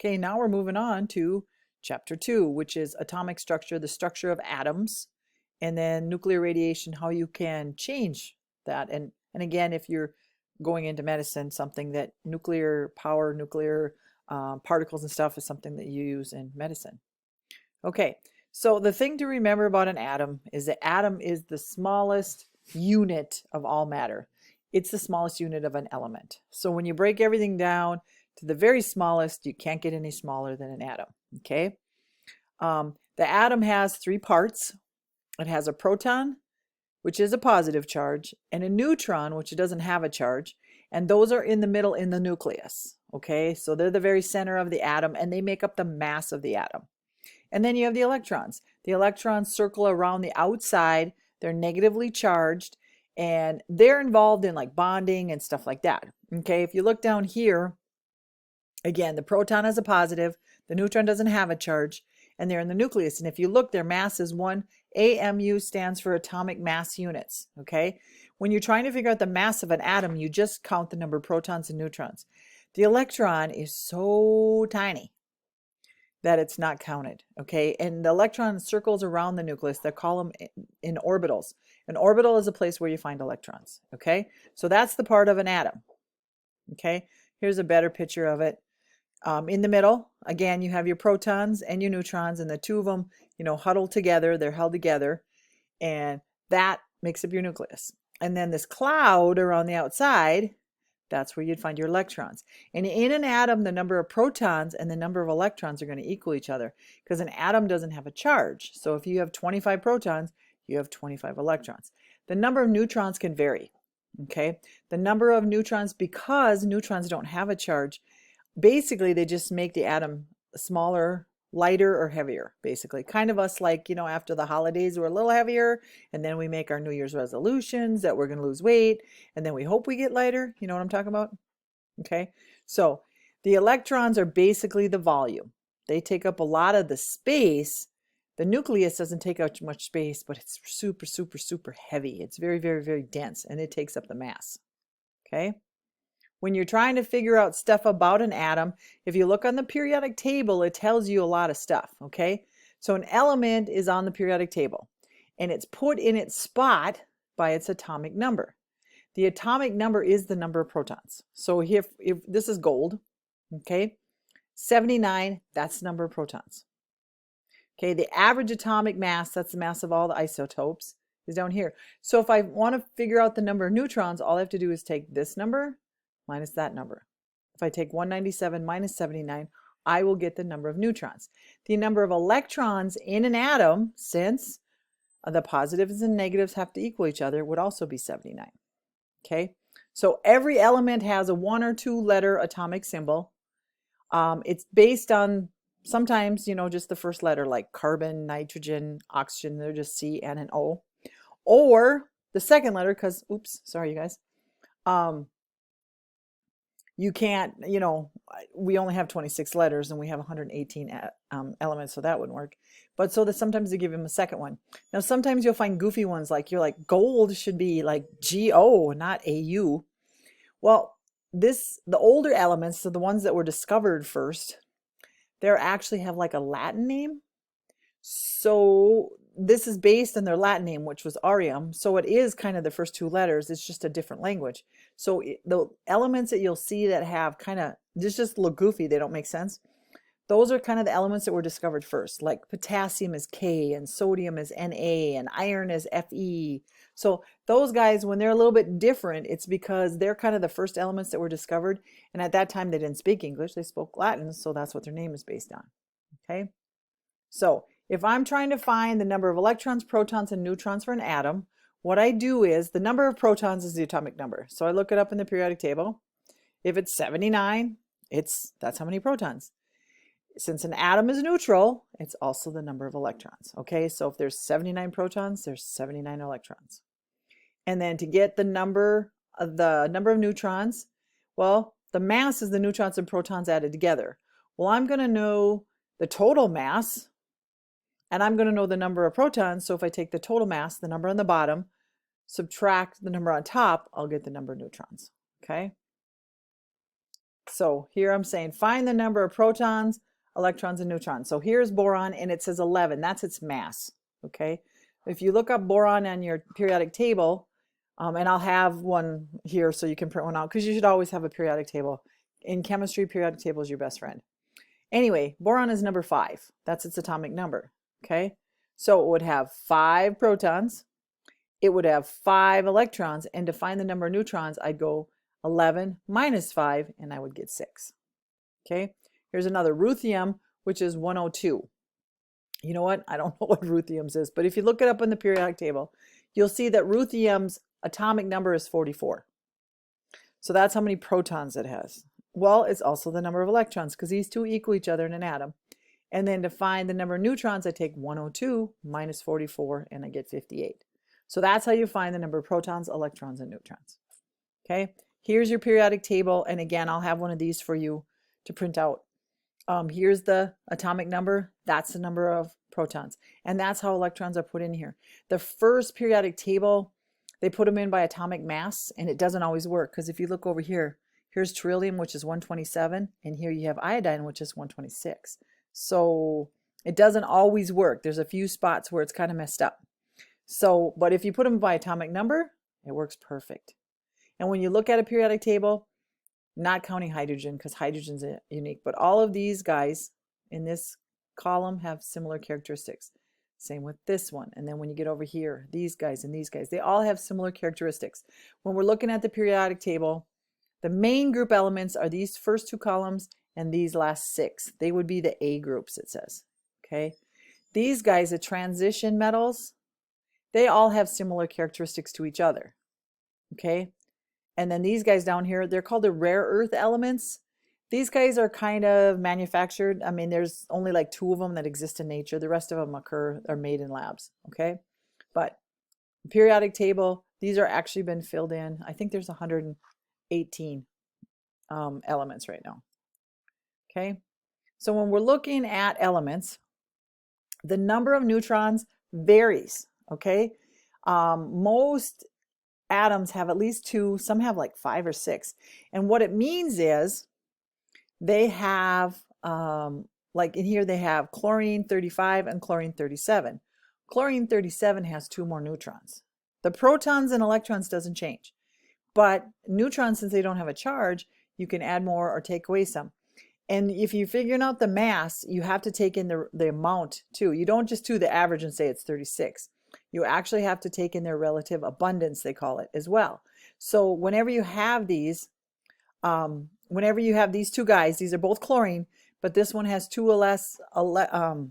Okay, now we're moving on to chapter 2, which is atomic structure, the structure of atoms, and then nuclear radiation, how you can change that. And again, if you're going into medicine, something that nuclear power, nuclear particles and stuff is something that you use in medicine. Okay, so the thing to remember about an atom is the atom is the smallest unit of all matter. It's the smallest unit of an element. So when you break everything down to the very smallest, you can't get any smaller than an atom. Okay, the atom has 3 parts. It has a proton, which is a positive charge, and a neutron, which doesn't have a charge, and those are in the middle in the nucleus. Okay, so they're the very center of the atom, and they make up the mass of the atom. And then you have the electrons. The electrons circle around the outside. They're negatively charged, and they're involved in like bonding and stuff like that. Okay, if you look down here, again, the proton is a positive, the neutron doesn't have a charge, and they're in the nucleus. And if you look, their mass is 1. AMU stands for atomic mass units. Okay, when you're trying to figure out the mass of an atom, you just count the number of protons and neutrons. The electron is so tiny that it's not counted. Okay, and the electron circles around the nucleus. They call them in orbitals. An orbital is a place where you find electrons. Okay, so that's the part of an atom. Okay, here's a better picture of it. In the middle, again, you have your protons and your neutrons, and the two of them, huddle together. They're held together, and that makes up your nucleus. And then this cloud around the outside, that's where you'd find your electrons. And in an atom, the number of protons and the number of electrons are going to equal each other because an atom doesn't have a charge. So if you have 25 protons, you have 25 electrons. The number of neutrons can vary. Okay, the number of neutrons, because neutrons don't have a charge, basically they just make the atom smaller, lighter, or heavier. Basically, kind of us like, after the holidays, we're a little heavier, and then we make our New Year's resolutions that we're going to lose weight, and then we hope we get lighter. You know what I'm talking about? Okay, so the electrons are basically the volume. They take up a lot of the space. The nucleus doesn't take up much space, but it's super, super, super heavy. It's very, very, very dense, and it takes up the mass. Okay, when you're trying to figure out stuff about an atom, if you look on the periodic table, it tells you a lot of stuff. Okay, so an element is on the periodic table, and it's put in its spot by its atomic number. The atomic number is the number of protons. So if this is gold, okay, 79, that's the number of protons. Okay, the average atomic mass, that's the mass of all the isotopes, is down here. So if I want to figure out the number of neutrons, all I have to do is take this number minus that number. If I take 197 minus 79, I will get the number of neutrons. The number of electrons in an atom, since the positives and negatives have to equal each other, would also be 79. Okay, so every element has a 1 or 2 letter atomic symbol. It's based on sometimes, just the first letter, like carbon, nitrogen, oxygen, they're just C, N, and O. Or the second letter, because, oops, sorry, you guys. You can't, we only have 26 letters and we have 118 elements, so that wouldn't work. But so that sometimes they give them a second one. Now, sometimes you'll find goofy ones, like gold should be like G-O, not A-U. Well, the older elements, so the ones that were discovered first, they actually have like a Latin name. So this is based on their Latin name, which was Arium. So it is kind of the first 2 letters. It's just a different language. So the elements that you'll see that have kind of, just look goofy, they don't make sense. Those are kind of the elements that were discovered first. Like potassium is K, and sodium is Na, and iron is Fe. So those guys, when they're a little bit different, it's because they're kind of the first elements that were discovered. And at that time, they didn't speak English. They spoke Latin. So that's what their name is based on. Okay. So if I'm trying to find the number of electrons, protons, and neutrons for an atom, what I do is the number of protons is the atomic number. So I look it up in the periodic table. If it's 79, that's how many protons. Since an atom is neutral, it's also the number of electrons. Okay, so if there's 79 protons, there's 79 electrons. And then to get the number of neutrons, well, the mass is the neutrons and protons added together. Well, I'm going to know the total mass, and I'm going to know the number of protons. So if I take the total mass, the number on the bottom, subtract the number on top, I'll get the number of neutrons. Okay. So here I'm saying find the number of protons, electrons, and neutrons. So here's boron, and it says 11. That's its mass. Okay. If you look up boron on your periodic table, and I'll have one here so you can print one out, because you should always have a periodic table. In chemistry, periodic table is your best friend. Anyway, boron is number 5. That's its atomic number. Okay. So it would have 5 protons. It would have 5 electrons. And to find the number of neutrons, I'd go 11 minus 5, and I would get 6. Okay. Here's another ruthenium, which is 102. You know what? I don't know what ruthenium's is, but if you look it up in the periodic table, you'll see that ruthenium's atomic number is 44. So that's how many protons it has. Well, it's also the number of electrons, because these two equal each other in an atom. And then to find the number of neutrons, I take 102 minus 44, and I get 58. So that's how you find the number of protons, electrons, and neutrons. Okay, here's your periodic table. And again, I'll have one of these for you to print out. Here's the atomic number. That's the number of protons. And that's how electrons are put in here. The first periodic table, they put them in by atomic mass, and it doesn't always work, because if you look over here, here's beryllium, which is 127, and here you have iodine, which is 126. So it doesn't always work. There's a few spots where it's kind of messed up. So, but if you put them by atomic number, it works perfect. And when you look at a periodic table, not counting hydrogen, because hydrogen's unique, but all of these guys in this column have similar characteristics. Same with this one. And then when you get over here, these guys and these guys, they all have similar characteristics. When we're looking at the periodic table, the main group elements are these first 2 columns and these last 6. They would be the A groups, it says. Okay. These guys, the transition metals, they all have similar characteristics to each other. Okay. And then these guys down here, they're called the rare earth elements. These guys are kind of manufactured. I mean, there's only like 2 of them that exist in nature. The rest of them are made in labs. Okay. But the periodic table, these are actually been filled in. I think there's 118 elements right now. Okay. So when we're looking at elements, the number of neutrons varies. Okay. Most atoms have at least 2, some have like 5 or 6. And what it means is they have, like in here, they have chlorine 35 and chlorine 37. Chlorine 37 has 2 more neutrons. The protons and electrons doesn't change. But neutrons, since they don't have a charge, you can add more or take away some. And if you're figuring out the mass, you have to take in the amount too. You don't just do the average and say it's 36. You actually have to take in their relative abundance, they call it, as well. So whenever you have these 2 guys, these are both chlorine, but this one has 2 or less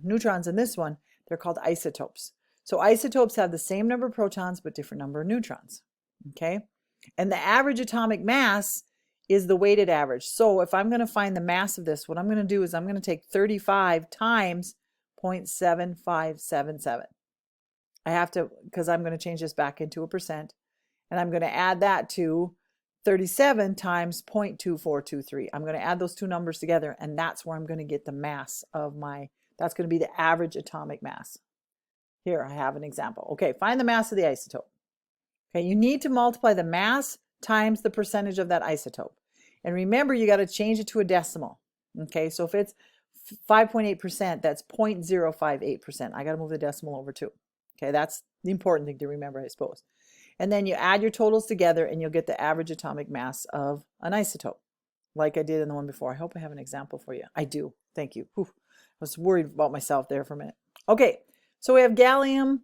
neutrons than this one, they're called isotopes. So isotopes have the same number of protons, but different number of neutrons. Okay. And the average atomic mass is the weighted average. So if I'm going to find the mass of this, what I'm going to do is I'm going to take 35 times 0.7577. I have to, because I'm going to change this back into a percent, and I'm going to add that to 37 times 0.2423. I'm going to add those 2 numbers together, and that's where I'm going to get the mass of that's going to be the average atomic mass. Here, I have an example. Okay, find the mass of the isotope. Okay, you need to multiply the mass times the percentage of that isotope. And remember, you got to change it to a decimal. Okay, so if it's 5.8%, that's 0.058%. I got to move the decimal over too. Okay, that's the important thing to remember, I suppose. And then you add your totals together and you'll get the average atomic mass of an isotope, like I did in the one before. I hope I have an example for you. I do. Thank you. Whew. I was worried about myself there for a minute. Okay, so we have gallium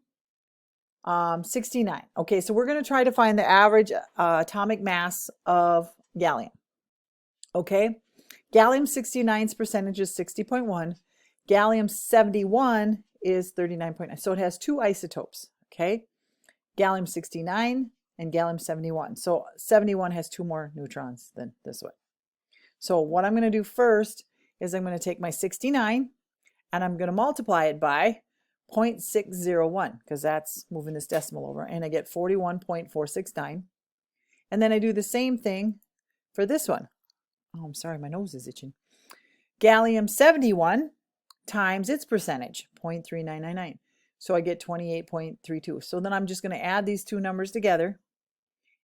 69. Okay, so we're going to try to find the average atomic mass of gallium. Okay, gallium 69's percentage is 60.1. Gallium 71 is 39.9. So it has 2 isotopes. Okay, gallium 69 and gallium 71. So 71 has 2 more neutrons than this one. So what I'm going to do first is I'm going to take my 69 and I'm going to multiply it by 0.601, because that's moving this decimal over, and I get 41.469. And then I do the same thing for this one. Oh, I'm sorry, my nose is itching. Gallium 71 times its percentage, 0.3999. So I get 28.32. So then I'm just going to add these 2 numbers together,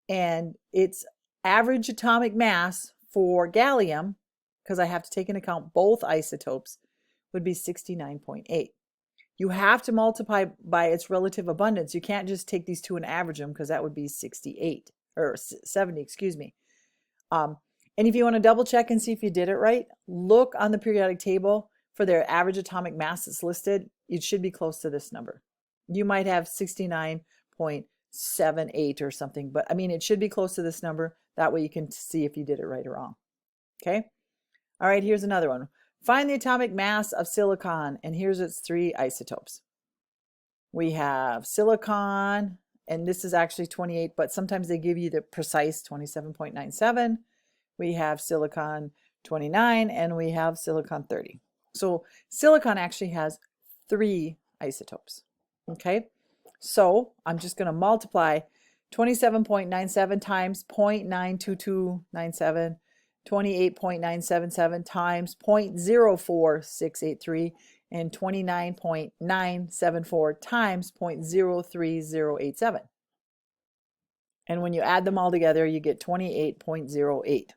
and its average atomic mass for gallium because I have to take into account both isotopes, would be 69.8. You have to multiply by its relative abundance. You can't just take these two and average them, because that would be 68 or 70, excuse me. And if you want to double check and see if you did it right, look on the periodic table for their average atomic mass that's listed. It should be close to this number. You might have 69.78 or something, but I mean, it should be close to this number. That way you can see if you did it right or wrong. Okay. All right, here's another one. Find the atomic mass of silicon, and here's its 3 isotopes. We have silicon, and this is actually 28, but sometimes they give you the precise 27.97. We have silicon 29, and we have silicon 30. So silicon actually has 3 isotopes. Okay, so I'm just going to multiply 27.97 times 0.92297, 28.977 times 0.04683, and 29.974 times 0.03087. And when you add them all together, you get 28.08.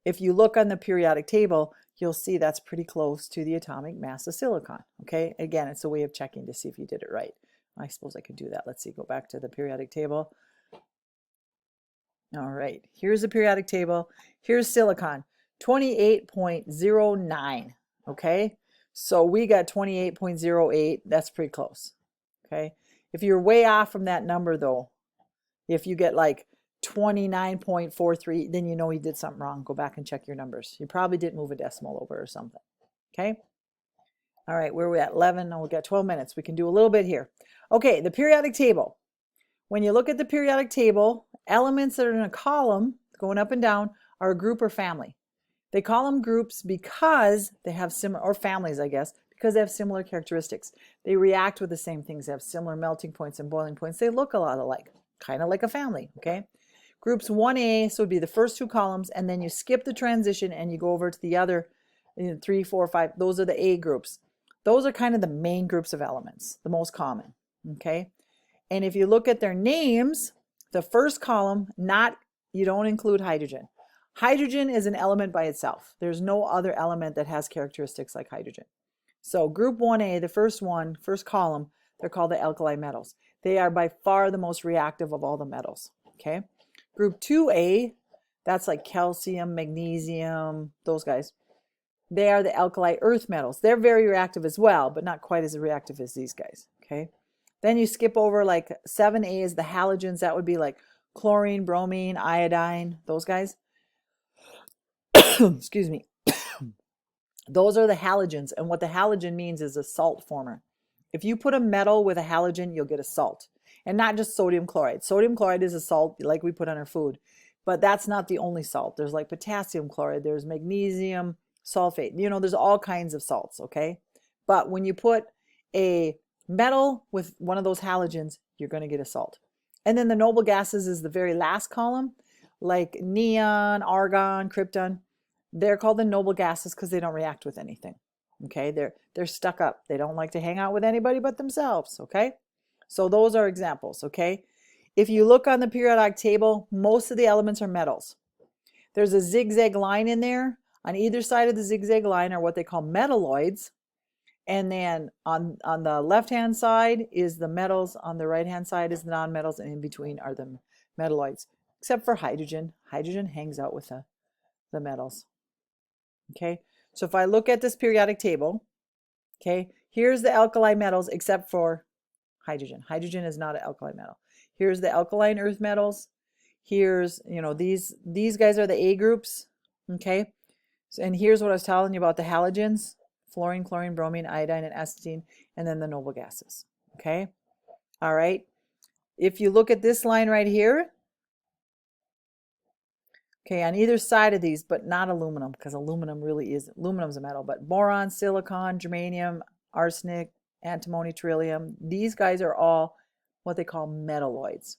If you look on the periodic table, you'll see that's pretty close to the atomic mass of silicon. Okay, again, it's a way of checking to see if you did it right. I suppose I could do that. Let's see, go back to the periodic table. All right, here's the periodic table. Here's silicon, 28.09. Okay, so we got 28.08. That's pretty close. Okay, if you're way off from that number though, if you get like 29.43, then you know you did something wrong. Go back and check your numbers. You probably didn't move a decimal over or something. Okay. All right, where are we at? 11. Oh, we got 12 minutes. We can do a little bit here. Okay, the periodic table. When you look at the periodic table, elements that are in a column going up and down are a group or family. They call them groups because they have similar, or families, I guess, because they have similar characteristics. They react with the same things. They have similar melting points and boiling points. They look a lot alike, kind of like a family. Okay. Groups 1A, so it would be the first 2 columns, and then you skip the transition and you go over to the other 3, 4, 5. Those are the A groups. Those are kind of the main groups of elements, the most common. Okay. And if you look at their names, the first column, you don't include hydrogen. Hydrogen is an element by itself. There's no other element that has characteristics like hydrogen. So group 1A, the first column, they're called the alkali metals. They are by far the most reactive of all the metals. Okay. Group 2A, that's like calcium, magnesium, those guys. They are the alkali earth metals. They're very reactive as well, but not quite as reactive as these guys. Okay. Then you skip over like 7A is the halogens. That would be like chlorine, bromine, iodine, those guys. Excuse me. Those are the halogens. And what the halogen means is a salt former. If you put a metal with a halogen, you'll get a salt. And not just sodium chloride. Sodium chloride is a salt like we put on our food. But that's not the only salt. There's like potassium chloride. There's magnesium sulfate. You know, there's all kinds of salts, okay? But when you put a metal with one of those halogens, you're going to get a salt. And then the noble gases is the very last column, like neon, argon, krypton. They're called the noble gases because they don't react with anything. Okay, they're stuck up. They don't like to hang out with anybody but themselves. Okay, so those are examples. Okay, if you look on the periodic table, most of the elements are metals. There's a zigzag line in there. On either side of the zigzag line are what they call metalloids. And then on the left-hand side is the metals, on the right-hand side is the non-metals, and in between are the metalloids, except for hydrogen. Hydrogen hangs out with the metals. Okay, so if I look at this periodic table, okay, here's the alkali metals except for hydrogen. Hydrogen is not an alkali metal. Here's the alkaline earth metals. Here's, you know, these guys are the A groups, okay? So, and here's what I was telling you about the halogens: fluorine, chlorine, bromine, iodine, and acetylene, and then the noble gases. Okay. All right. If you look at this line right here, okay, on either side of these, but not aluminum, because aluminum's a metal, but boron, silicon, germanium, arsenic, antimony, beryllium, these guys are all what they call metalloids.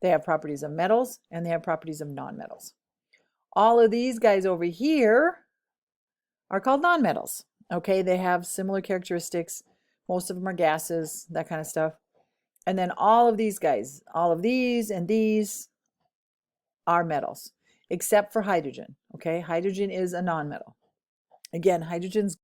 They have properties of metals and they have properties of nonmetals. All of these guys over here are called nonmetals. Okay, they have similar characteristics. Most of them are gases, that kind of stuff. And then all of these guys, all of these and these are metals, except for hydrogen. Okay, hydrogen is a nonmetal. Again, hydrogen's